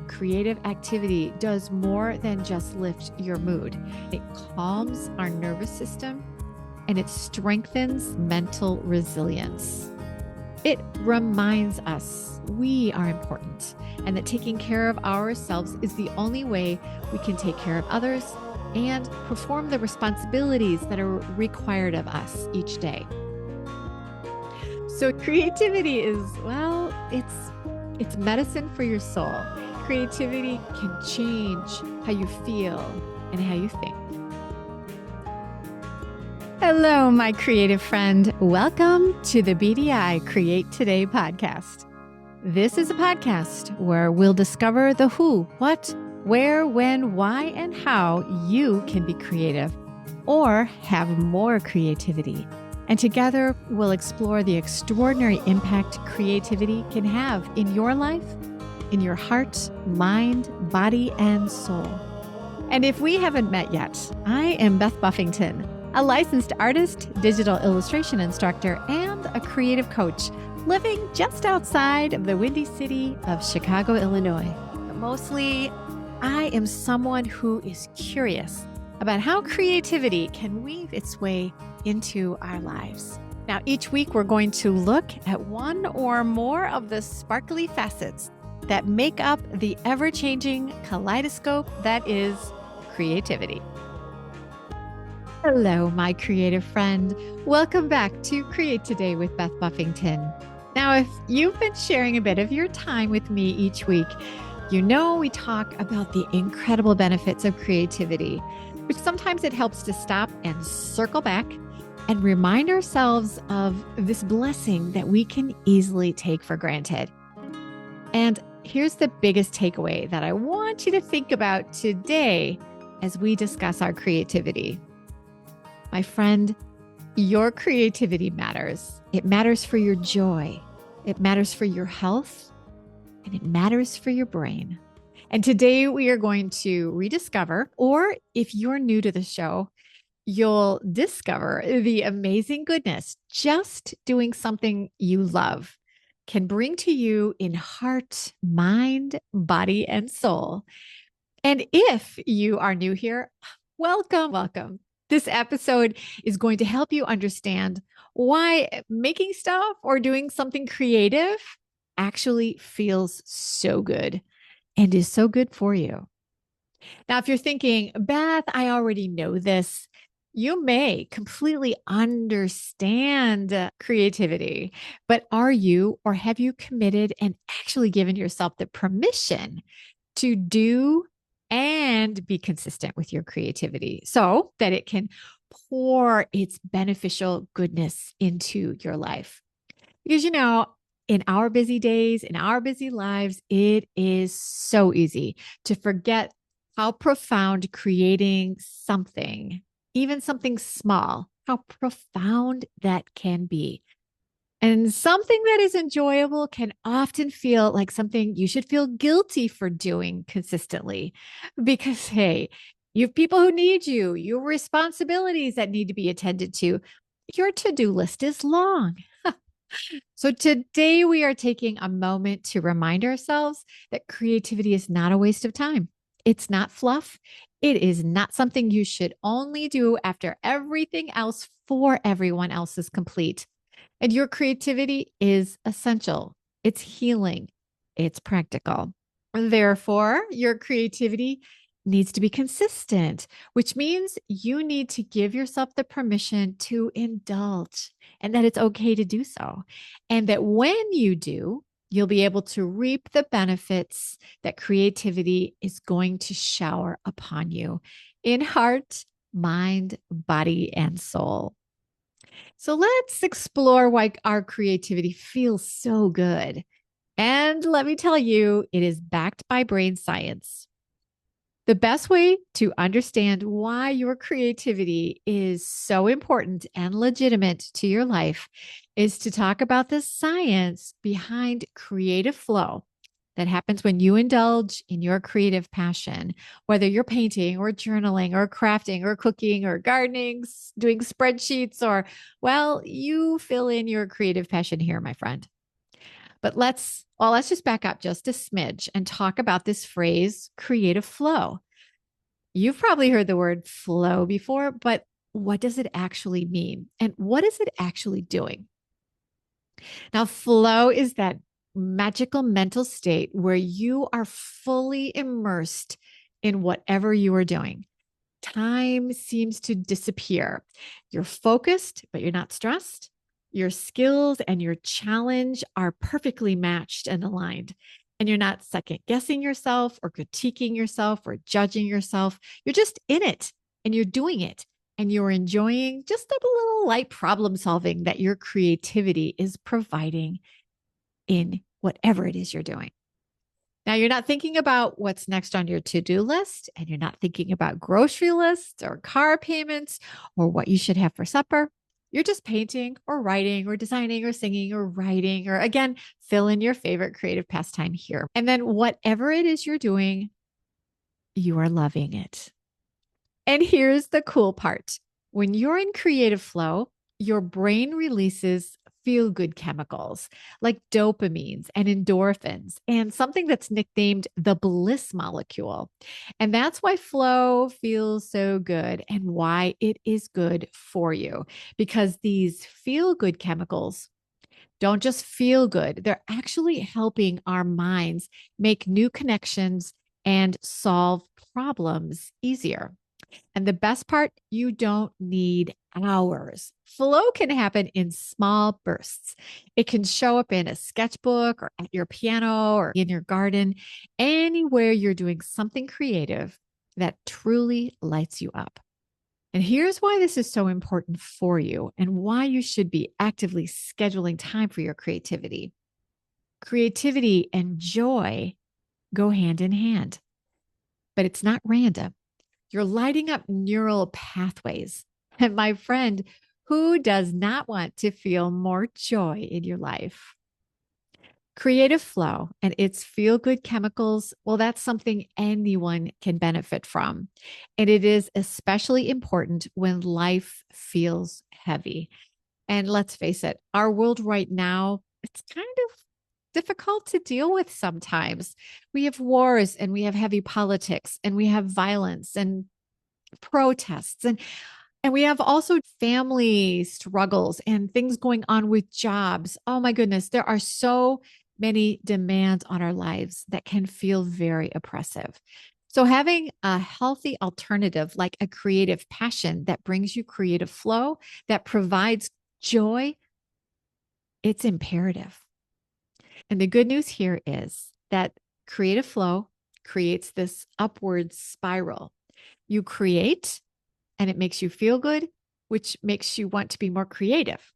Creative activity does more than just lift your mood. It calms our nervous system and it strengthens mental resilience. It reminds us we are important and that taking care of ourselves is the only way we can take care of others and perform the responsibilities that are required of us each day. So creativity is, well, it's medicine for your soul. Creativity can change how you feel and how you think. Hello, my creative friend. Welcome to the BDI Create Today podcast. This is a podcast where we'll discover the who, what, where, when, why, and how you can be creative or have more creativity. And together, we'll explore the extraordinary impact creativity can have in your life, in your heart, mind, body, and soul. And if we haven't met yet, I am Beth Buffington, a licensed artist, digital illustration instructor, and a creative coach living just outside of the windy city of Chicago, Illinois. But mostly, I am someone who is curious about how creativity can weave its way into our lives. Now, each week we're going to look at one or more of the sparkly facets that make up the ever-changing kaleidoscope that is creativity. Hello, my creative friend. Welcome back to Create Today with Beth Buffington. Now, if you've been sharing a bit of your time with me each week, you know we talk about the incredible benefits of creativity, which sometimes it helps to stop and circle back and remind ourselves of this blessing that we can easily take for granted. And here's the biggest takeaway that I want you to think about today as we discuss our creativity. My friend, your creativity matters. It matters for your joy. It matters for your health. And it matters for your brain. And today we are going to rediscover, or if you're new to the show, you'll discover the amazing goodness just doing something you love can bring to you in heart, mind, body, and soul. And if you are new here, welcome. This episode is going to help you understand why making stuff or doing something creative actually feels so good and is so good for you. Now, if you're thinking, Beth, I already know this, you may completely understand creativity, but are you or have you committed and actually given yourself the permission to do and be consistent with your creativity so that it can pour its beneficial goodness into your life? Because, you know, in our busy days, in our busy lives, it is so easy to forget how profound creating something, even something small, how profound that can be. And something that is enjoyable can often feel like something you should feel guilty for doing consistently because, hey, you have people who need you, your responsibilities that need to be attended to. Your to-do list is long. So today we are taking a moment to remind ourselves that creativity is not a waste of time. It's not fluff. It is not something you should only do after everything else for everyone else is complete. And your creativity is essential. It's healing. It's practical. Therefore, your creativity needs to be consistent, which means you need to give yourself the permission to indulge and that it's okay to do so. And that when you do, you'll be able to reap the benefits that creativity is going to shower upon you in heart, mind, body, and soul. So let's explore why our creativity feels so good. And let me tell you, it is backed by brain science. The best way to understand why your creativity is so important and legitimate to your life is to talk about the science behind creative flow that happens when you indulge in your creative passion, whether you're painting or journaling or crafting or cooking or gardening, doing spreadsheets, or, well, you fill in your creative passion here, my friend. But let's just back up just a smidge and talk about this phrase, creative flow. You've probably heard the word flow before, but what does it actually mean? And what is it actually doing? Now, flow is that magical mental state where you are fully immersed in whatever you are doing. Time seems to disappear. You're focused, but you're not stressed. Your skills and your challenge are perfectly matched and aligned. And you're not second guessing yourself or critiquing yourself or judging yourself. You're just in it and you're doing it. And you're enjoying just a little light problem solving that your creativity is providing in whatever it is you're doing. Now, you're not thinking about what's next on your to do list, and you're not thinking about grocery lists or car payments or what you should have for supper. You're just painting or writing or designing or singing or writing, or again, fill in your favorite creative pastime here. And then, whatever it is you're doing, you are loving it. And here's the cool part: when you're in creative flow, your brain releases feel good chemicals like dopamines and endorphins, and something that's nicknamed the bliss molecule. And that's why flow feels so good and why it is good for you, because these feel good chemicals don't just feel good, they're actually helping our minds make new connections and solve problems easier. And the best part, you don't need hours. Flow can happen in small bursts. It can show up in a sketchbook or at your piano or in your garden, anywhere you're doing something creative that truly lights you up. And here's why this is so important for you and why you should be actively scheduling time for your creativity. Creativity and joy go hand in hand, but it's not random. You're lighting up neural pathways. And my friend, who does not want to feel more joy in your life? Creative flow and its feel good chemicals, well, that's something anyone can benefit from. And it is especially important when life feels heavy. And let's face it, our world right now, it's kind of difficult to deal with sometimes. We have wars and we have heavy politics and we have violence and protests and we have also family struggles and things going on with jobs. Oh my goodness, there are so many demands on our lives that can feel very oppressive. So having a healthy alternative like a creative passion that brings you creative flow, that provides joy, it's imperative. And the good news here is that creative flow creates this upward spiral. You create and it makes you feel good, which makes you want to be more creative.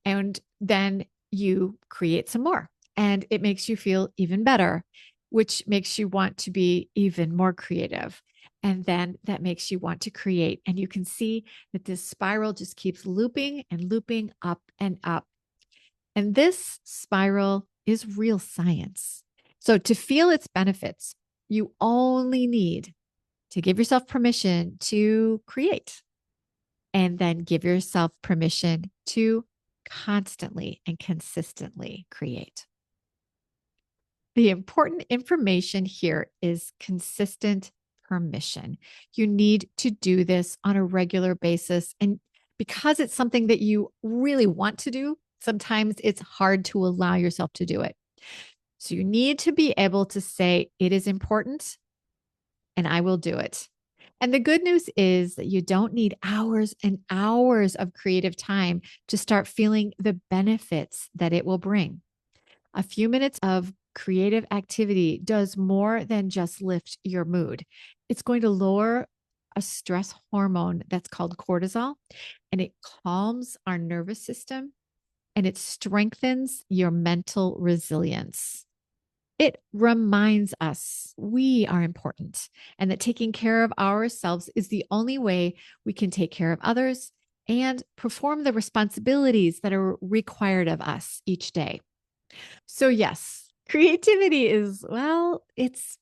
And then you create some more and it makes you feel even better, which makes you want to be even more creative. And then that makes you want to create. And you can see that this spiral just keeps looping and looping up and up. And this spiral is real science. So to feel its benefits, you only need to give yourself permission to create and then give yourself permission to constantly and consistently create. The important information here is consistent permission. You need to do this on a regular basis. And because it's something that you really want to do, sometimes it's hard to allow yourself to do it. So you need to be able to say, it is important and I will do it. And the good news is that you don't need hours and hours of creative time to start feeling the benefits that it will bring. A few minutes of creative activity does more than just lift your mood. It's going to lower a stress hormone that's called cortisol, and it calms our nervous system and it strengthens your mental resilience. It reminds us we are important and that taking care of ourselves is the only way we can take care of others and perform the responsibilities that are required of us each day. So yes, creativity is, well, it's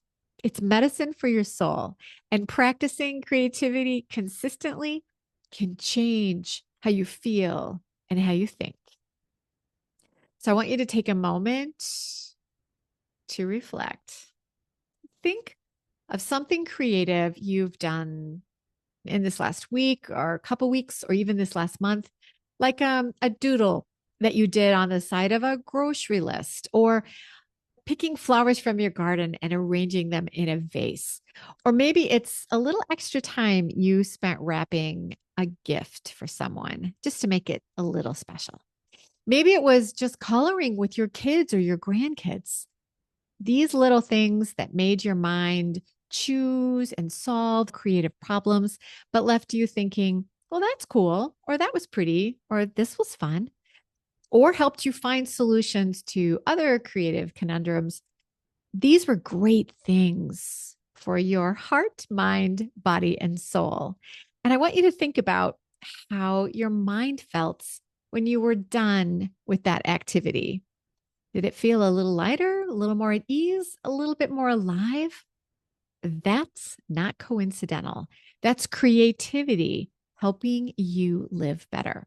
medicine for your soul, and practicing creativity consistently can change how you feel and how you think. So I want you to take a moment to reflect. Think of something creative you've done in this last week or a couple weeks or even this last month, like a doodle that you did on the side of a grocery list, or picking flowers from your garden and arranging them in a vase. Or maybe it's a little extra time you spent wrapping a gift for someone just to make it a little special. Maybe it was just coloring with your kids or your grandkids. These little things that made your mind choose and solve creative problems, but left you thinking, well, that's cool, or that was pretty, or this was fun, or helped you find solutions to other creative conundrums. These were great things for your heart, mind, body, and soul. And I want you to think about how your mind felt when you were done with that activity. Did it feel a little lighter, a little more at ease, a little bit more alive? That's not coincidental. That's creativity helping you live better.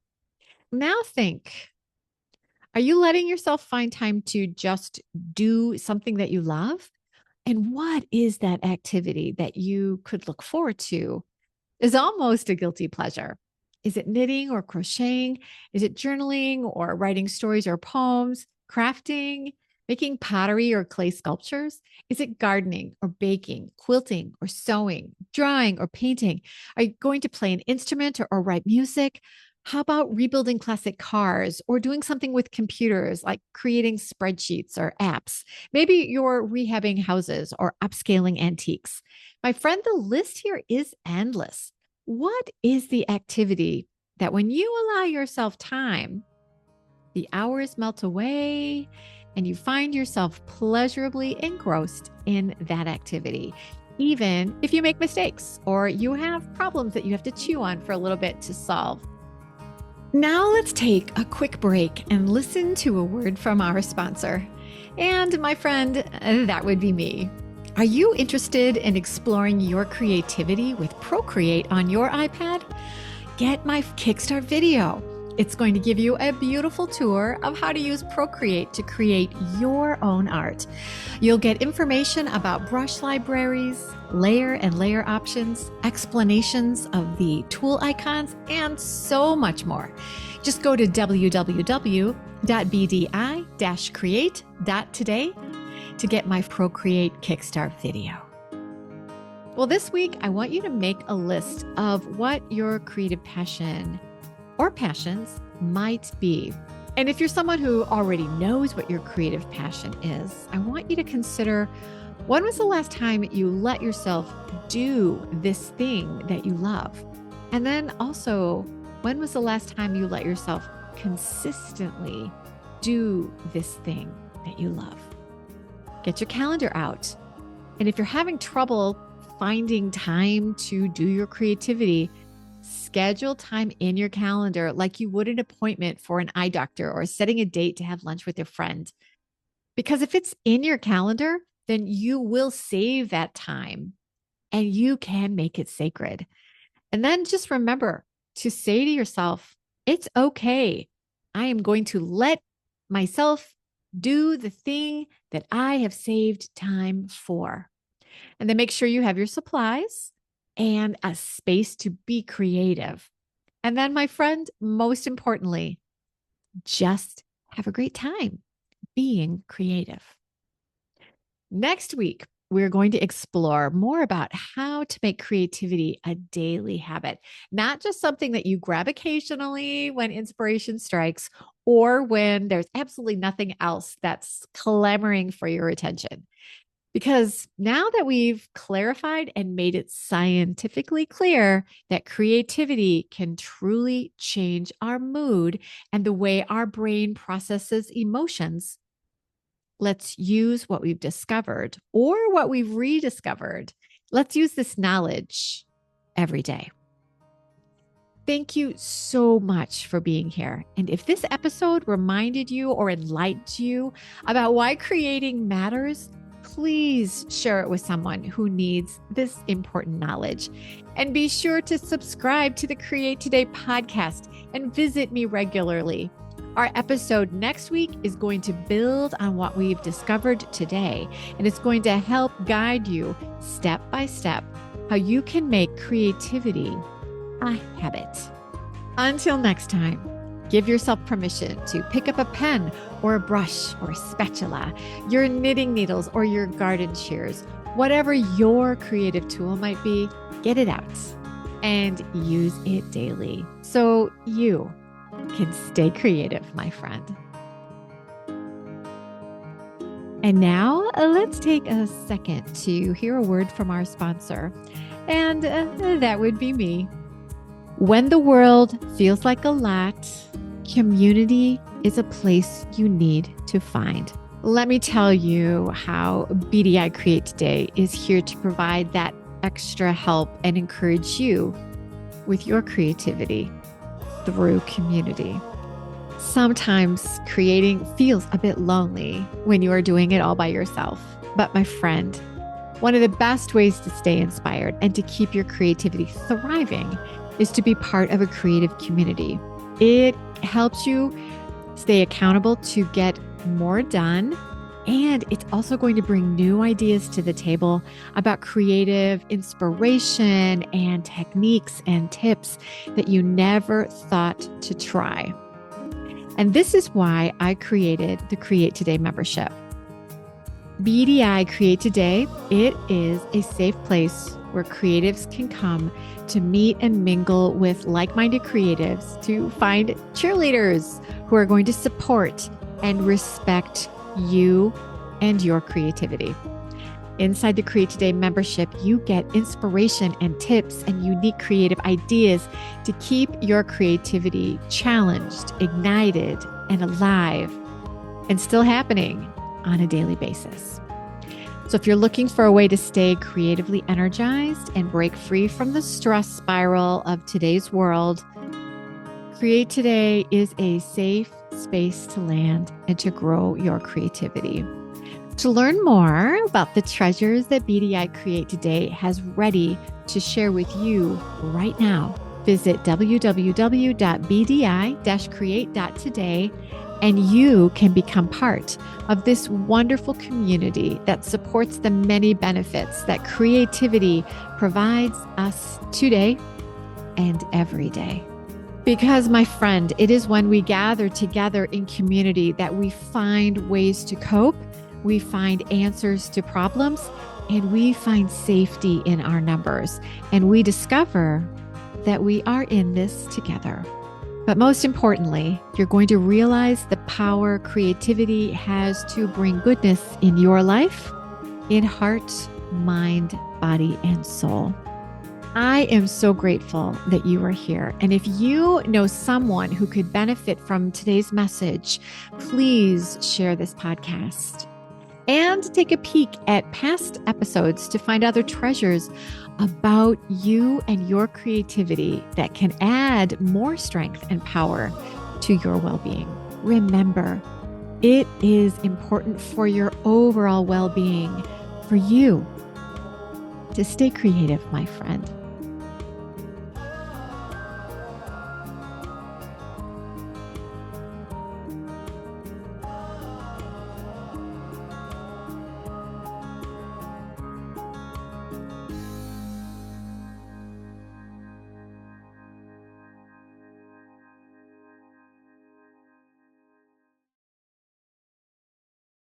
Now think, are you letting yourself find time to just do something that you love? And what is that activity that you could look forward to? Is almost a guilty pleasure. Is it knitting or crocheting? Is it journaling or writing stories or poems, crafting, making pottery or clay sculptures? Is it gardening or baking, quilting or sewing, drawing or painting? Are you going to play an instrument or write music? How about rebuilding classic cars or doing something with computers like creating spreadsheets or apps? Maybe you're rehabbing houses or upscaling antiques. My friend, the list here is endless. What is the activity that when you allow yourself time, the hours melt away and you find yourself pleasurably engrossed in that activity, even if you make mistakes or you have problems that you have to chew on for a little bit to solve? Now let's take a quick break and listen to a word from our sponsor. And my friend, that would be me. Are you interested in exploring your creativity with Procreate on your iPad? Get my Kickstart video. It's going to give you a beautiful tour of how to use Procreate to create your own art. You'll get information about brush libraries, layer and layer options, explanations of the tool icons, and so much more. Just go to www.bdi-create.today to get my Procreate Kickstart video. Well, this week, I want you to make a list of what your creative passion or passions might be. And if you're someone who already knows what your creative passion is, I want you to consider, when was the last time you let yourself do this thing that you love? And then also, when was the last time you let yourself consistently do this thing that you love? Get your calendar out. And if you're having trouble finding time to do your creativity, schedule time in your calendar like you would an appointment for an eye doctor or setting a date to have lunch with your friend. Because if it's in your calendar, then you will save that time and you can make it sacred. And then just remember to say to yourself, it's okay. I am going to let myself do the thing that I have saved time for. And then make sure you have your supplies and a space to be creative. And then, my friend, most importantly, just have a great time being creative. Next week, we're going to explore more about how to make creativity a daily habit, not just something that you grab occasionally when inspiration strikes or when there's absolutely nothing else that's clamoring for your attention. Because now that we've clarified and made it scientifically clear that creativity can truly change our mood and the way our brain processes emotions, let's use what we've discovered or what we've rediscovered. Let's use this knowledge every day. Thank you so much for being here. And if this episode reminded you or enlightened you about why creating matters, please share it with someone who needs this important knowledge. And be sure to subscribe to the Create Today podcast and visit me regularly. Our episode next week is going to build on what we've discovered today, and it's going to help guide you step by step how you can make creativity a habit. Until next time, give yourself permission to pick up a pen or a brush or a spatula, your knitting needles or your garden shears, whatever your creative tool might be, get it out and use it daily so you can stay creative, my friend. And now let's take a second to hear a word from our sponsor, and that would be me. When the world feels like a lot, community is a place you need to find. Let me tell you how BDI Create.today is here to provide that extra help and encourage you with your creativity through community. Sometimes creating feels a bit lonely when you are doing it all by yourself. But my friend, one of the best ways to stay inspired and to keep your creativity thriving is to be part of a creative community. It helps you stay accountable to get more done. And it's also going to bring new ideas to the table about creative inspiration and techniques and tips that you never thought to try. And this is why I created the Create.today membership. BDI Create.today, it is a safe place where creatives can come to meet and mingle with like-minded creatives, to find cheerleaders who are going to support and respect you and your creativity. Inside the Create.today membership, you get inspiration and tips and unique creative ideas to keep your creativity challenged, ignited, and alive, and still happening on a daily basis. So if you're looking for a way to stay creatively energized and break free from the stress spiral of today's world, Create.today is a safe space to land and to grow your creativity. To learn more about the treasures that BDI Create.today has ready to share with you right now, visit www.bdi-create.today, and you can become part of this wonderful community that supports the many benefits that creativity provides us today and every day. Because, my friend, it is when we gather together in community that we find ways to cope, we find answers to problems, and we find safety in our numbers. And we discover that we are in this together. But most importantly, you're going to realize the power creativity has to bring goodness in your life, in heart, mind, body, and soul. I am so grateful that you are here. And if you know someone who could benefit from today's message, please share this podcast and take a peek at past episodes to find other treasures about you and your creativity that can add more strength and power to your well-being. Remember, it is important for your overall well-being for you to stay creative, my friend.